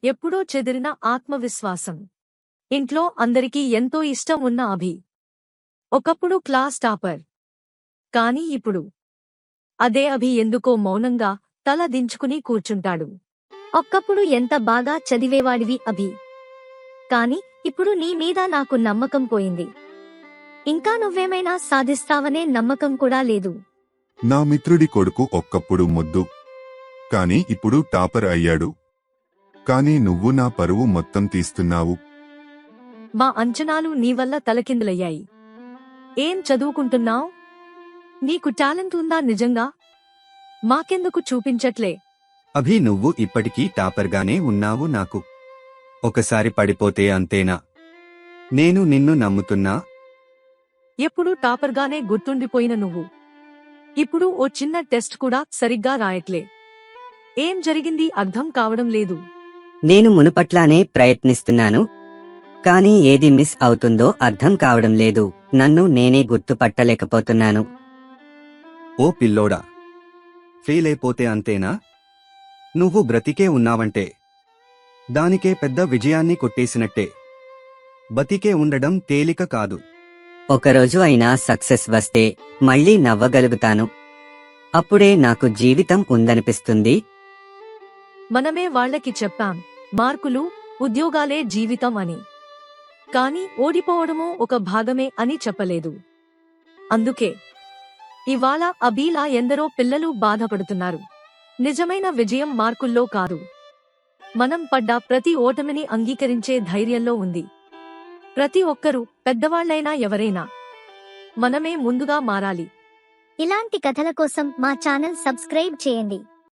ఎప్పుడో చెదిరిన ఆత్మవిశ్వాసం. ఇంట్లో అందరికీ ఎంతో ఇష్టం ఉన్న అభి. ఒకప్పుడు క్లాస్ టాపర్. కాని ఇప్పుడు అదే అభి ఎందుకో మౌనంగా తల దించుకుని కూర్చుంటాడు. ఒక్కప్పుడు ఎంత బాగా చదివేవాడివి అభి. కాని ఇప్పుడు నీ మీద నాకు నమ్మకం పోయింది. ఇంకా నువ్వేమైనా సాధిస్తావనే నమ్మకం కూడా లేదు. నా మిత్రుడి కొడుకు ఒక్కప్పుడు మొద్దు. కాని ఇప్పుడు టాపర్ అయ్యాడు. కాని నువ్వు నా పరువు మొత్తం తీస్తున్నావు. మా అంచనాలు నీవల్ల తలకిందులయ్యాయి. ఏం చదువుకుంటున్నావ్? నీకు టాలెంట్ ఉందా నిజంగా? మాకెందుకు చూపించట్లే? అభి, నువ్వు ఇప్పటికీ టాపర్గానే ఉన్నావు. నాకు ఒకసారి పడిపోతే అంతేనా? నేను నిన్ను నమ్ముతున్నా. ఎప్పుడూ టాపర్గానే గుర్తుండిపోయిన నువ్వు ఇప్పుడు ఓ చిన్న టెస్ట్ కూడా సరిగ్గా రాయట్లే. ఏం జరిగింది అర్థం కావడం లేదు. నేను మునుపట్లానే ప్రయత్నిస్తున్నాను. కానీ ఏది మిస్ అవుతుందో అర్థం కావడం లేదు. నన్ను నేనే గుర్తుపట్టలేకపోతున్నాను. ఓ పిల్లోడా, ఫెయిల్ అయిపోతే అంతేనా? నువ్వు బ్రతికే ఉన్నావంటే దానికే పెద్ద విజయాన్ని కొట్టేసినట్టే. బతికే ఉండడం తేలిక కాదు. ఒకరోజు అయినా సక్సెస్ వస్తే మళ్ళీ నవ్వగలుగుతాను. అప్పుడే నాకు జీవితం ఉందనిపిస్తుంది. మనమే వాళ్ళకి చెప్పాం, మార్కులు, ఉద్యోగాలే జీవితం అని. కాని ఓడిపోవడమూ ఒక భాగమే అని చెప్పలేదు. అందుకే ఇవాళ అభీలా ఎందరో పిల్లలు బాధపడుతున్నారు. నిజమైన విజయం మార్కుల్లో కాదు, మనం పడ్డ ప్రతి ఓటమిని అంగీకరించే ధైర్యంలో ఉంది. ప్రతి ఒక్కరూ, పెద్దవాళ్లైనా ఎవరైనా, మనమే ముందుగా మారాలి. ఇలాంటి కథల కోసం మా ఛానల్ సబ్స్క్రైబ్ చేయండి.